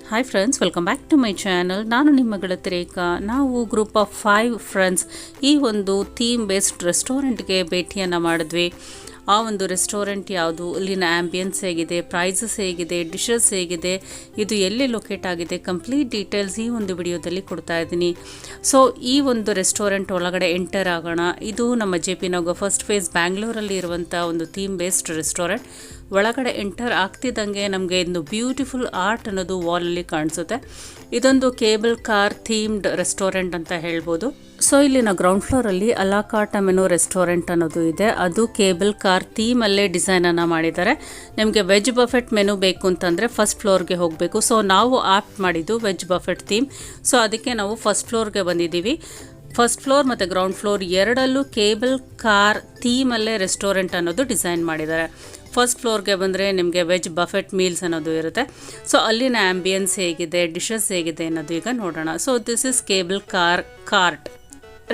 Hi friends, welcome back to my channel. ನಾನು ನಿಮ್ಮ ಗೆಳತಿ ರೇಖಾ. ನಾವು ಗ್ರೂಪ್ ಆಫ್ 5 ಫ್ರೆಂಡ್ಸ್ ಈ ಒಂದು ಥೀಮ್ ಬೇಸ್ಡ್ ರೆಸ್ಟೋರೆಂಟ್ಗೆ ಭೇಟಿಯನ್ನು ಮಾಡಿದ್ವಿ. ಆ ಒಂದು ರೆಸ್ಟೋರೆಂಟ್ ಯಾವುದು, ಇಲ್ಲಿನ ಆ್ಯಂಬಿಯನ್ಸ್ ಹೇಗಿದೆ, ಪ್ರೈಸಸ್ ಹೇಗಿದೆ, ಡಿಶಸ್ ಹೇಗಿದೆ, ಇದು ಎಲ್ಲಿ ಲೊಕೇಟ್ ಆಗಿದೆ, ಕಂಪ್ಲೀಟ್ ಡೀಟೇಲ್ಸ್ ಈ ಒಂದು ವಿಡಿಯೋದಲ್ಲಿ ಕೊಡ್ತಾ ಇದ್ದೀನಿ. ಸೊ ಈ ಒಂದು ರೆಸ್ಟೋರೆಂಟ್ ಒಳಗಡೆ ಎಂಟರ್ ಆಗೋಣ. ಇದು ನಮ್ಮ JP ನಗರ್ ಫಸ್ಟ್ ಫೇಸ್ ಬ್ಯಾಂಗ್ಳೂರಲ್ಲಿ ಇರುವಂಥ ಒಂದು ಥೀಮ್ ಬೇಸ್ಡ್ ರೆಸ್ಟೋರೆಂಟ್. ಒಳಗಡೆ ಎಂಟರ್ ಆಗ್ತಿದ್ದಂಗೆ ನಮಗೆ ಒಂದು ಬ್ಯೂಟಿಫುಲ್ ಆರ್ಟ್ ಅನ್ನೋದು ವಾಲಲ್ಲಿ ಕಾಣಿಸುತ್ತೆ. ಇದೊಂದು ಕೇಬಲ್ ಕಾರ್ ಥೀಮ್ಡ್ ರೆಸ್ಟೋರೆಂಟ್ ಅಂತ ಹೇಳ್ಬೋದು. ಸೊ ಇಲ್ಲಿನ ಗ್ರೌಂಡ್ ಫ್ಲೋರಲ್ಲಿ ಅಲಾಕಾರ್ಟ್ ಮೆನು ರೆಸ್ಟೋರೆಂಟ್ ಅನ್ನೋದು ಇದೆ. ಅದು ಕೇಬಲ್ ಕಾರ್ ಥೀಮಲ್ಲೇ ಡಿಸೈನನ್ನು ಮಾಡಿದ್ದಾರೆ. ನಿಮಗೆ ವೆಜ್ ಬಫೆಟ್ ಮೆನು ಬೇಕು ಅಂತಂದರೆ ಫಸ್ಟ್ ಫ್ಲೋರ್ಗೆ ಹೋಗಬೇಕು. ಸೊ ನಾವು ಆಪ್ಟ್ ಮಾಡಿದ್ದು ವೆಜ್ ಬಫೆಟ್ ಥೀಮ್. ಸೊ ಅದಕ್ಕೆ ನಾವು ಫಸ್ಟ್ ಫ್ಲೋರ್ಗೆ ಬಂದಿದ್ದೀವಿ. ಫಸ್ಟ್ ಫ್ಲೋರ್ ಮತ್ತು ಗ್ರೌಂಡ್ ಫ್ಲೋರ್ ಎರಡಲ್ಲೂ ಕೇಬಲ್ ಕಾರ್ ಥೀಮಲ್ಲೇ ರೆಸ್ಟೋರೆಂಟ್ ಅನ್ನೋದು ಡಿಸೈನ್ ಮಾಡಿದ್ದಾರೆ. ಫಸ್ಟ್ ಫ್ಲೋರ್ಗೆ ಬಂದರೆ ನಿಮಗೆ ವೆಜ್ ಬಫೆಟ್ ಮೀಲ್ಸ್ ಅನ್ನೋದು ಇರುತ್ತೆ. ಸೊ ಅಲ್ಲಿನ ಆ್ಯಂಬಿಯನ್ಸ್ ಹೇಗಿದೆ, ಡಿಶಸ್ ಹೇಗಿದೆ ಅನ್ನೋದು ಈಗ ನೋಡೋಣ. So this is cable car cart.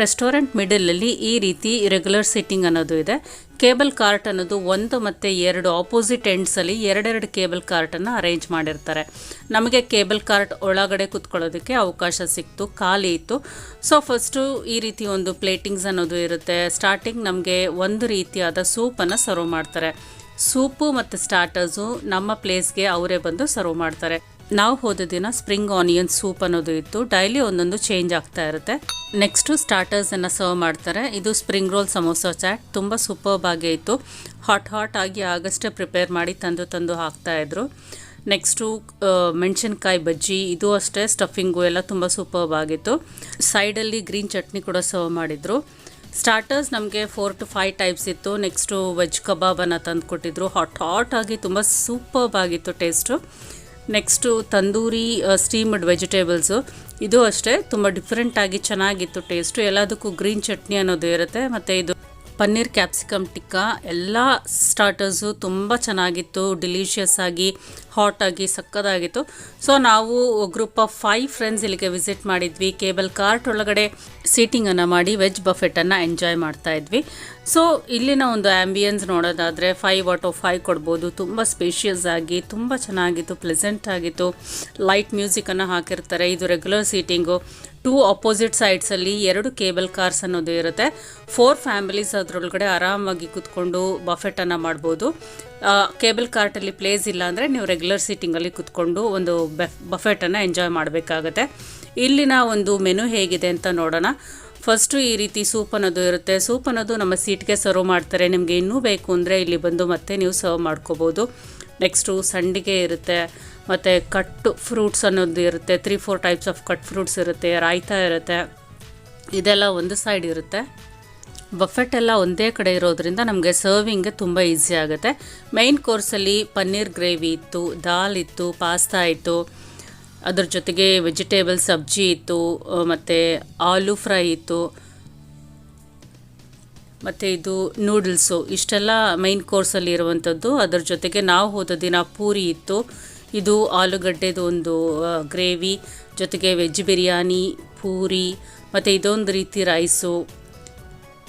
Restaurant ಮಿಡಲಲ್ಲಿ ಈ ರೀತಿ ರೆಗ್ಯುಲರ್ ಸಿಟ್ಟಿಂಗ್ ಅನ್ನೋದು ಇದೆ. ಕೇಬಲ್ ಕಾರ್ಟ್ ಅನ್ನೋದು 1 ಮತ್ತು 2 ಆಪೋಸಿಟ್ ಎಂಡ್ಸಲ್ಲಿ ಎರಡೆರಡು ಕೇಬಲ್ ಕಾರ್ಟನ್ನು ಅರೇಂಜ್ ಮಾಡಿರ್ತಾರೆ. ನಮಗೆ ಕೇಬಲ್ ಕಾರ್ಟ್ ಒಳಗಡೆ ಕೂತ್ಕೊಳ್ಳೋದಕ್ಕೆ ಅವಕಾಶ ಸಿಕ್ತು, ಖಾಲಿ ಇತ್ತು. ಸೊ ಫಸ್ಟು ಈ ರೀತಿ ಒಂದು ಪ್ಲೇಟಿಂಗ್ಸ್ ಅನ್ನೋದು ಇರುತ್ತೆ. ಸ್ಟಾರ್ಟಿಂಗ್ ನಮಗೆ ಒಂದು ರೀತಿಯಾದ ಸೂಪನ್ನು ಸರ್ವ್ ಮಾಡ್ತಾರೆ. ಸೂಪು ಮತ್ತು ಸ್ಟಾರ್ಟರ್ಸು ನಮ್ಮ ಪ್ಲೇಸ್ಗೆ ಅವರೇ ಬಂದು ಸರ್ವ್ ಮಾಡ್ತಾರೆ. ನಾವು ಹೋದ ದಿನ ಸ್ಪ್ರಿಂಗ್ ಆನಿಯನ್ ಸೂಪ್ ಅನ್ನೋದು ಇತ್ತು. ಡೈಲಿ ಒಂದೊಂದು ಚೇಂಜ್ ಆಗ್ತಾ ಇರುತ್ತೆ. ನೆಕ್ಸ್ಟು ಸ್ಟಾರ್ಟರ್ಸನ್ನು ಸರ್ವ್ ಮಾಡ್ತಾರೆ. ಇದು ಸ್ಪ್ರಿಂಗ್ ರೋಲ್ ಸಮೋಸಾ ಚಾಟ್ ತುಂಬ ಸೂಪರ್ಬ್ ಆಗೇ ಇತ್ತು. ಹಾಟ್ ಆಗಿ ಆಗಷ್ಟೇ ಪ್ರಿಪೇರ್ ಮಾಡಿ ತಂದು ಹಾಕ್ತಾಯಿದ್ರು. ನೆಕ್ಸ್ಟು ಮೆಣಸಿನ್ಕಾಯಿ ಬಜ್ಜಿ, ಇದು ಅಷ್ಟೇ ಸ್ಟಫಿಂಗು ಎಲ್ಲ ತುಂಬ ಸೂಪರ್ಬ್ ಆಗಿತ್ತು. ಸೈಡಲ್ಲಿ ಗ್ರೀನ್ ಚಟ್ನಿ ಕೂಡ ಸರ್ವ್ ಮಾಡಿದರು. ಸ್ಟಾರ್ಟರ್ಸ್ ನಮಗೆ 4 to 5 ಟೈಪ್ಸ್ ಇತ್ತು. ನೆಕ್ಸ್ಟು ವೆಜ್ ಕಬಾಬನ್ನು ತಂದು ಕೊಟ್ಟಿದ್ರು. ಹಾಟ್ ಆಗಿ ತುಂಬ ಸೂಪರ್ಬ್ ಆಗಿತ್ತು taste. Next tandoori steamed vegetables, ಇದು ಅಷ್ಟೇ ತುಂಬ ಡಿಫ್ರೆಂಟಾಗಿ ಚೆನ್ನಾಗಿತ್ತು ಟೇಸ್ಟು. ಎಲ್ಲದಕ್ಕೂ ಗ್ರೀನ್ ಚಟ್ನಿ ಅನ್ನೋದು ಇರುತ್ತೆ. ಮತ್ತು ಇದು ಪನ್ನೀರ್ ಕ್ಯಾಪ್ಸಿಕಮ್ ಟಿಕ್ಕಾ, ಎಲ್ಲ ಸ್ಟಾರ್ಟರ್ಸು ತುಂಬ ಚೆನ್ನಾಗಿತ್ತು. ಡಿಲಿಷಿಯಸ್ ಆಗಿ ಹಾಟಾಗಿ ಸಕ್ಕದಾಗಿತ್ತು. ಸೊ ನಾವು ಗ್ರೂಪ್ ಆಫ್ 5 ಫ್ರೆಂಡ್ಸ್ ಇಲ್ಲಿಗೆ ವಿಸಿಟ್ ಮಾಡಿದ್ವಿ. ಕೇಬಲ್ ಕಾರ್ಟ್ ಒಳಗಡೆ ಸೀಟಿಂಗನ್ನು ಮಾಡಿ ವೆಜ್ ಬಫೆಟನ್ನು ಎಂಜಾಯ್ ಮಾಡ್ತಾಯಿದ್ವಿ. ಸೊ ಇಲ್ಲಿನ ಒಂದು ಆ್ಯಂಬಿಯನ್ಸ್ ನೋಡೋದಾದರೆ 5 out of 5 ಕೊಡ್ಬೋದು. ತುಂಬ ಸ್ಪೇಷಿಯಸ್ ಆಗಿ ತುಂಬ ಚೆನ್ನಾಗಿತ್ತು, ಪ್ಲೆಸೆಂಟ್ ಆಗಿತ್ತು. ಲೈಟ್ ಮ್ಯೂಸಿಕನ್ನು ಹಾಕಿರ್ತಾರೆ. ಇದು ರೆಗ್ಯುಲರ್ ಸೀಟಿಂಗು. 2 ಆಪೋಸಿಟ್ ಸೈಡ್ಸಲ್ಲಿ 2 ಕೇಬಲ್ ಕಾರ್ಸ್ ಅನ್ನೋದು ಇರುತ್ತೆ. 4 ಫ್ಯಾಮಿಲೀಸ್ ಅದರೊಳಗಡೆ ಆರಾಮಾಗಿ ಕೂತ್ಕೊಂಡು ಬಫೆಟನ್ನು ಮಾಡ್ಬೋದು. ಕೇಬಲ್ ಕಾರ್ಟಲ್ಲಿ ಪ್ಲೇಸ್ ಇಲ್ಲ ಅಂದರೆ ನೀವು ರೆಗ್ಯುಲರ್ ಸೀಟಿಂಗಲ್ಲಿ ಕೂತ್ಕೊಂಡು ಒಂದು ಬಫೆಟನ್ನು ಎಂಜಾಯ್ ಮಾಡಬೇಕಾಗತ್ತೆ. ಇಲ್ಲಿನ ಒಂದು ಮೆನು ಹೇಗಿದೆ ಅಂತ ನೋಡೋಣ. ಫಸ್ಟು ಈ ರೀತಿ ಸೂಪ್ ಅನ್ನೋದು ಇರುತ್ತೆ. ಸೂಪ್ ಅನ್ನೋದು ನಮ್ಮ ಸೀಟ್ಗೆ ಸರ್ವ್ ಮಾಡ್ತಾರೆ. ನಿಮಗೆ ಇನ್ನೂ ಬೇಕು ಅಂದರೆ ಇಲ್ಲಿ ಬಂದು ಮತ್ತೆ ನೀವು ಸರ್ವ್ ಮಾಡ್ಕೋಬೋದು. ನೆಕ್ಸ್ಟು ಸಂಡಿಗೆ ಇರುತ್ತೆ, ಮತ್ತು ಕಟ್ ಫ್ರೂಟ್ಸ್ ಅನ್ನೋದು ಇರುತ್ತೆ. 3-4 ಟೈಪ್ಸ್ ಆಫ್ ಕಟ್ ಫ್ರೂಟ್ಸ್ ಇರುತ್ತೆ. ರಾಯ್ತಾ ಇರುತ್ತೆ. ಇದೆಲ್ಲ ಒಂದು ಸೈಡ್ ಇರುತ್ತೆ. ಬಫೆಟ್ ಎಲ್ಲ ಒಂದೇ ಕಡೆ ಇರೋದ್ರಿಂದ ನಮಗೆ ಸರ್ವಿಂಗ್ಗೆ ತುಂಬ ಈಸಿ ಆಗುತ್ತೆ. ಮೈನ್ ಕೋರ್ಸಲ್ಲಿ ಪನ್ನೀರ್ ಗ್ರೇವಿ ಇತ್ತು, ದಾಲ್ ಇತ್ತು, ಪಾಸ್ತಾ ಇತ್ತು, ಅದ್ರ ಜೊತೆಗೆ ವೆಜಿಟೇಬಲ್ ಸಬ್ಜಿ ಇತ್ತು, ಮತ್ತು ಆಲೂ ಫ್ರೈ ಇತ್ತು, ಮತ್ತು ಇದು ನೂಡಲ್ಸು. ಇಷ್ಟೆಲ್ಲ ಮೈನ್ ಕೋರ್ಸಲ್ಲಿ ಇರುವಂಥದ್ದು. ಅದರ ಜೊತೆಗೆ ನಾವು ಹೋದ ದಿನ ಪೂರಿ ಇತ್ತು. ಇದು ಆಲೂಗಡ್ಡೆದು ಒಂದು ಗ್ರೇವಿ, ಜೊತೆಗೆ ವೆಜ್ ಬಿರಿಯಾನಿ, ಪೂರಿ, ಮತ್ತು ಇದೊಂದು ರೀತಿ ರೈಸು,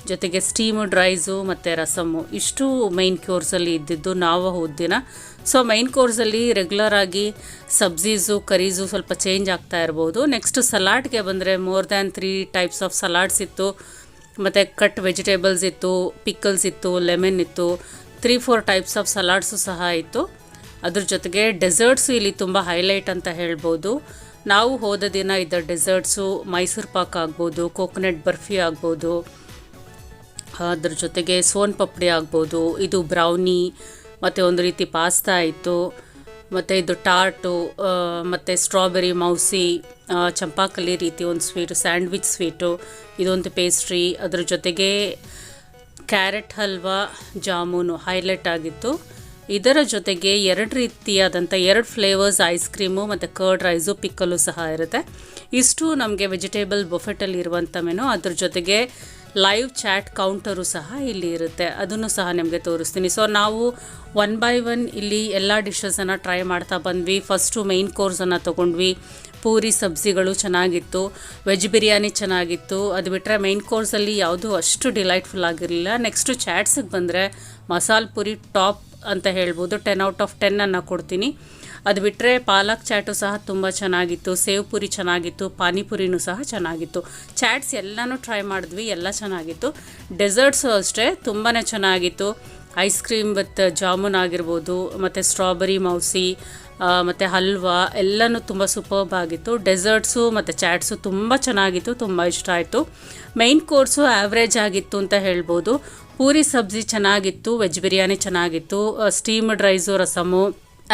ಜೊತೆಗೆ ಸ್ಟೀಮ್ಡ್ ರೈಸು ಮತ್ತು ರಸಮ್ಮು. ಇಷ್ಟು ಮೈನ್ ಕೋರ್ಸಲ್ಲಿ ಇದ್ದಿದ್ದು ನಾವು ಹೋದ ದಿನ. ಸೊ ಮೈನ್ ಕೋರ್ಸಲ್ಲಿ ರೆಗ್ಯುಲರ್ ಆಗಿ ಸಬ್ಜೀಸು, ಕರೀಸು ಸ್ವಲ್ಪ ಚೇಂಜ್ ಆಗ್ತಾ ಇರ್ಬೋದು. ನೆಕ್ಸ್ಟ್ ಸಲಾಡ್ಗೆ ಬಂದರೆ more than 3 types of salads ಇತ್ತು, ಮತ್ತು ಕಟ್ ವೆಜಿಟೇಬಲ್ಸ್ ಇತ್ತು, ಪಿಕಲ್ಸ್ ಇತ್ತು, ಲೆಮನ್ ಇತ್ತು, 3-4 ಟೈಪ್ಸ್ ಆಫ್ ಸಲಾಡ್ಸು ಸಹ ಇತ್ತು. ಅದ್ರ ಜೊತೆಗೆ ಡೆಸರ್ಟ್ಸು ಇಲ್ಲಿ ತುಂಬ ಹೈಲೈಟ್ ಅಂತ ಹೇಳ್ಬೋದು. ನಾವು ಹೋದ ದಿನ ಇದ್ದ ಡೆಸರ್ಟ್ಸು ಮೈಸೂರು ಪಾಕ್ ಆಗ್ಬೋದು, ಕೋಕೋನಟ್ ಬರ್ಫಿ ಆಗ್ಬೋದು, ಅದ್ರ ಜೊತೆಗೆ ಸೋನ್ ಪಪ್ಡಿ ಆಗ್ಬೋದು, ಇದು ಬ್ರೌನಿ, ಮತ್ತು ಒಂದು ರೀತಿ ಪಾಸ್ತಾ ಇತ್ತು, ಮತ್ತು ಇದು ಟಾರ್ಟು, ಮತ್ತು ಸ್ಟ್ರಾಬೆರಿ ಮೌಸಿ, ಚಂಪಾಕಲಿ ರೀತಿ ಒಂದು ಸ್ವೀಟು, ಸ್ಯಾಂಡ್ವಿಚ್ ಸ್ವೀಟು, ಇದೊಂದು ಪೇಸ್ಟ್ರಿ. ಅದ್ರ ಜೊತೆಗೆ ಕ್ಯಾರೆಟ್ ಹಲ್ವಾ, ಜಾಮೂನು ಹೈಲೈಟ್ ಆಗಿತ್ತು. ಇದರ ಜೊತೆಗೆ 2 ರೀತಿಯಾದಂಥ 2 ಫ್ಲೇವರ್ಸ್ ಐಸ್ ಕ್ರೀಮು ಮತ್ತು ಕರ್ಡ್ ರೈಸು, ಪಿಕ್ಕಲು ಸಹ ಇರುತ್ತೆ. ಇಷ್ಟು ನಮಗೆ ವೆಜಿಟೇಬಲ್ ಬಫೆಟಲ್ಲಿ ಇರುವಂಥ ಮೆನು. ಅದ್ರ ಜೊತೆಗೆ ಲೈವ್ ಚಾಟ್ ಕೌಂಟರು ಸಹ ಇಲ್ಲಿ ಇರುತ್ತೆ. ಅದನ್ನು ಸಹ ನಿಮಗೆ ತೋರಿಸ್ತೀನಿ. ಸೊ ನಾವು 1 by 1 ಇಲ್ಲಿ ಎಲ್ಲ ಡಿಶಸನ್ನು ಟ್ರೈ ಮಾಡ್ತಾ ಬಂದ್ವಿ. ಫಸ್ಟು ಮೈನ್ ಕೋರ್ಸನ್ನು ತೊಗೊಂಡ್ವಿ. ಪೂರಿ ಸಬ್ಜಿಗಳು ಚೆನ್ನಾಗಿತ್ತು, ವೆಜ್ ಬಿರಿಯಾನಿ ಚೆನ್ನಾಗಿತ್ತು. ಅದು ಬಿಟ್ಟರೆ ಮೈನ್ ಕೋರ್ಸಲ್ಲಿ ಯಾವುದೂ ಅಷ್ಟು ಡಿಲೈಟ್ಫುಲ್ ಆಗಿರಲಿಲ್ಲ. ನೆಕ್ಸ್ಟು ಚಾಟ್ಸಿಗೆ ಬಂದರೆ ಮಸಾಲೆ ಪೂರಿ ಟಾಪ್ ಅಂತ ಹೇಳ್ಬೋದು. 10 out of 10 ಕೊಡ್ತೀನಿ. ಅದು ಬಿಟ್ಟರೆ ಪಾಲಕ್ ಚಾಟು ಸಹ ತುಂಬ ಚೆನ್ನಾಗಿತ್ತು, ಸೇವ್ ಪುರಿ ಚೆನ್ನಾಗಿತ್ತು, ಪಾನಿಪುರಿನೂ ಸಹ ಚೆನ್ನಾಗಿತ್ತು. ಚಾಟ್ಸ್ ಎಲ್ಲನೂ ಟ್ರೈ ಮಾಡಿದ್ವಿ, ಎಲ್ಲ ಚೆನ್ನಾಗಿತ್ತು. ಡೆಸರ್ಟ್ಸು ಅಷ್ಟೇ ತುಂಬಾ ಚೆನ್ನಾಗಿತ್ತು. ಐಸ್ ಕ್ರೀಮ್ ವಿತ್ ಜಾಮೂನ್ ಆಗಿರ್ಬೋದು, ಮತ್ತು ಸ್ಟ್ರಾಬೆರಿ ಮೌಸಿ ಮತ್ತು ಹಲ್ವಾ ಎಲ್ಲನೂ ತುಂಬ ಸೂಪರ್ಬ್ ಆಗಿತ್ತು. ಡೆಸರ್ಟ್ಸು ಮತ್ತು ಚಾಟ್ಸು ತುಂಬ ಚೆನ್ನಾಗಿತ್ತು, ತುಂಬ ಇಷ್ಟ ಆಯಿತು. ಮೈನ್ ಕೋರ್ಸು ಆ್ಯಾವ್ರೇಜ್ ಆಗಿತ್ತು ಅಂತ ಹೇಳ್ಬೋದು. ಪೂರಿ ಸಬ್ಜಿ ಚೆನ್ನಾಗಿತ್ತು, ವೆಜ್ ಬಿರಿಯಾನಿ ಚೆನ್ನಾಗಿತ್ತು, ಸ್ಟೀಮ್ಡ್ ರೈಸು ರಸಮು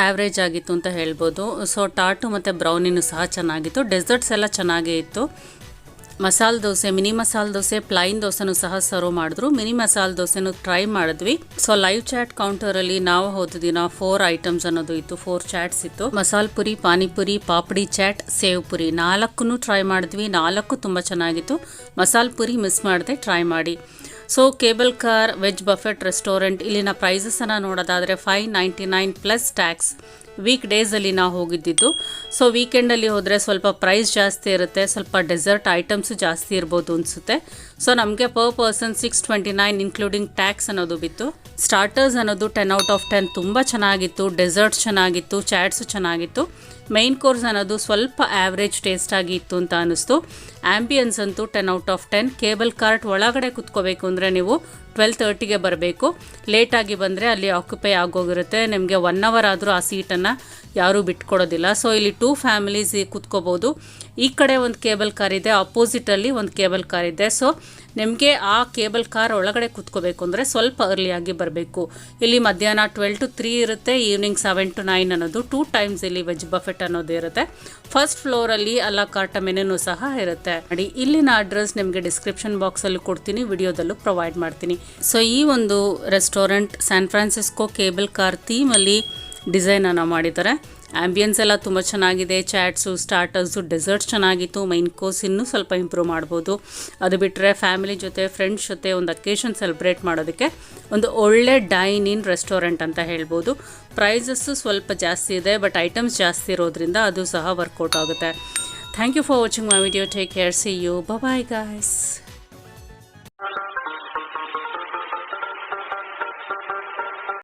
ಆ್ಯಾವ್ರೇಜ್ ಆಗಿತ್ತು ಅಂತ ಹೇಳ್ಬೋದು. ಸೊ ಟಾಟು ಮತ್ತು ಬ್ರೌನಿನೂ ಸಹ ಚೆನ್ನಾಗಿತ್ತು. ಡೆಸರ್ಟ್ಸ್ ಎಲ್ಲ ಚೆನ್ನಾಗೇ ಇತ್ತು. ಮಸಾಲೆ ದೋಸೆ, ಮಿನಿ ಮಸಾಲೆ ದೋಸೆ, ಪ್ಲೈನ್ ದೋಸೆನೂ ಸಹ ಸರ್ವ್ ಮಾಡಿದ್ರು. ಮಿನಿ ಮಸಾಲೆ ದೋಸೆನೂ ಟ್ರೈ ಮಾಡಿದ್ವಿ. ಸೊ ಲೈವ್ ಚಾಟ್ ಕೌಂಟರಲ್ಲಿ ನಾವು ಹೋದ ದಿನ 4 ಐಟಮ್ಸ್ ಅನ್ನೋದು ಇತ್ತು, 4 ಚಾಟ್ಸ್ ಇತ್ತು. ಮಸಾಲೆ ಪುರಿ, ಪಾನಿಪುರಿ, ಪಾಪಡಿ ಚಾಟ್, ಸೇವ್ ಪುರಿ 4 ಟ್ರೈ ಮಾಡಿದ್ವಿ. 4 ತುಂಬ ಚೆನ್ನಾಗಿತ್ತು. ಮಸಾಲೆ ಪುರಿ ಮಿಸ್ ಮಾಡದೆ ಟ್ರೈ ಮಾಡಿ. So cable car veg buffet restaurant, ಇಲ್ಲಿನ ಪ್ರೈಸಸನ್ನು ನೋಡೋದಾದರೆ $599 ಪ್ಲಸ್ ಟ್ಯಾಕ್ಸ್. ವೀಕ್ ಡೇಸಲ್ಲಿ ನಾವು ಹೋಗಿದ್ದಿದ್ದು. ಸೊ ವೀಕೆಂಡಲ್ಲಿ ಹೋದರೆ ಸ್ವಲ್ಪ ಪ್ರೈಸ್ ಜಾಸ್ತಿ ಇರುತ್ತೆ, ಸ್ವಲ್ಪ ಡೆಸರ್ಟ್ ಐಟಮ್ಸು ಜಾಸ್ತಿ ಇರ್ಬೋದು ಅನಿಸುತ್ತೆ. ಸೊ ನಮಗೆ ಪರ್ ಪರ್ಸನ್ $629 ಇನ್ಕ್ಲೂಡಿಂಗ್ ಟ್ಯಾಕ್ಸ್ ಅನ್ನೋದು ಬಿತ್ತು. ಸ್ಟಾರ್ಟರ್ಸ್ ಅನ್ನೋದು 10 ಔಟ್ ಆಫ್ 10 ತುಂಬ ಚೆನ್ನಾಗಿತ್ತು. ಡೆಸರ್ಟ್ಸ್ ಚೆನ್ನಾಗಿತ್ತು, ಚಾಟ್ಸು ಚೆನ್ನಾಗಿತ್ತು. ಮೈನ್ ಕೋರ್ಸ್ ಅನ್ನೋದು ಸ್ವಲ್ಪ ಆ್ಯಾವ್ರೇಜ್ ಟೇಸ್ಟಾಗಿ ಇತ್ತು ಅಂತ ಅನ್ನಿಸ್ತು. ಆ್ಯಂಬಿಯನ್ಸ್ ಅಂತೂ 10 ಔಟ್ ಆಫ್ 10. ಕೇಬಲ್ ಕಾರ್ಟ್ ಒಳಗಡೆ ಕುತ್ಕೋಬೇಕು ಅಂದರೆ ನೀವು 12:30ಗೆ ಬರಬೇಕು. ಲೇಟಾಗಿ ಬಂದರೆ ಅಲ್ಲಿ ಆಕ್ಯುಪೈ ಆಗೋಗಿರುತ್ತೆ. ನಿಮಗೆ 1 ಅವರ್ ಆದರೂ ಆ ಸೀಟನ್ನು ಯಾರೂ ಬಿಟ್ಕೊಡೋದಿಲ್ಲ. ಸೊ ಇಲ್ಲಿ 2 ಫ್ಯಾಮಿಲೀಸ್ ಕುತ್ಕೋಬೋದು. ಈ ಕಡೆ ಒಂದು ಕೇಬಲ್ ಕಾರ್ ಇದೆ, ಅಪೋಸಿಟಲ್ಲಿ ಒಂದು ಕೇಬಲ್ ಕಾರ್ ಇದೆ. ಸೊ ನಿಮಗೆ ಆ ಕೇಬಲ್ ಕಾರ್ ಒಳಗಡೆ ಕುತ್ಕೋಬೇಕು ಅಂದರೆ ಸ್ವಲ್ಪ ಅರ್ಲಿಯಾಗಿ ಬರಬೇಕು. ಇಲ್ಲಿ ಮಧ್ಯಾಹ್ನ 12 to 3 ಇರುತ್ತೆ, ಈವ್ನಿಂಗ್ 7 to 9 ಅನ್ನೋದು 2 ಟೈಮ್ಸ್ ಇಲ್ಲಿ ವೆಜ್ ಬಫೆಟ್ ಅನ್ನೋದು ಇರುತ್ತೆ. ಫಸ್ಟ್ ಫ್ಲೋರಲ್ಲಿ ಅಲ್ಲ ಕಾರ್ಟ ಮೆನುನೂ ಸಹ ಇರುತ್ತೆ. ನೋಡಿ, ಇಲ್ಲಿನ ಅಡ್ರೆಸ್ ನಿಮಗೆ ಡಿಸ್ಕ್ರಿಪ್ಷನ್ ಬಾಕ್ಸಲ್ಲಿ ಕೊಡ್ತೀನಿ, ವಿಡಿಯೋದಲ್ಲೂ ಪ್ರೊವೈಡ್ ಮಾಡ್ತೀನಿ. ಸೊ ಈ ಒಂದು restaurant San Francisco cable car ಥೀಮಲ್ಲಿ ಡಿಸೈನನ್ನು ಮಾಡಿದ್ದಾರೆ. ಆ್ಯಂಬಿಯನ್ಸ್ ಎಲ್ಲ ತುಂಬ ಚೆನ್ನಾಗಿದೆ. ಚಾಟ್ಸು, ಸ್ಟಾರ್ಟರ್ಸು, ಡೆಸರ್ಟ್ಸ್ ಚೆನ್ನಾಗಿತ್ತು. ಮೈನ್ ಕೋರ್ಸ್ ಇನ್ನೂ ಸ್ವಲ್ಪ ಇಂಪ್ರೂವ್ ಮಾಡ್ಬೋದು. ಅದು ಬಿಟ್ಟರೆ ಫ್ಯಾಮಿಲಿ ಜೊತೆ, ಫ್ರೆಂಡ್ಸ್ ಜೊತೆ ಒಂದು ಅಕೇಶನ್ ಸೆಲೆಬ್ರೇಟ್ ಮಾಡೋದಕ್ಕೆ ಒಂದು ಒಳ್ಳೆ ಡೈನ್ ಇನ್ ರೆಸ್ಟೋರೆಂಟ್ ಅಂತ ಹೇಳ್ಬೋದು. ಪ್ರೈಸಸ್ಸು ಸ್ವಲ್ಪ ಜಾಸ್ತಿ ಇದೆ, ಬಟ್ ಐಟಮ್ಸ್ ಜಾಸ್ತಿ ಇರೋದ್ರಿಂದ ಅದು ಸಹ ವರ್ಕೌಟ್ ಆಗುತ್ತೆ. Thank you for watching my video. Take care, see you, bye guys.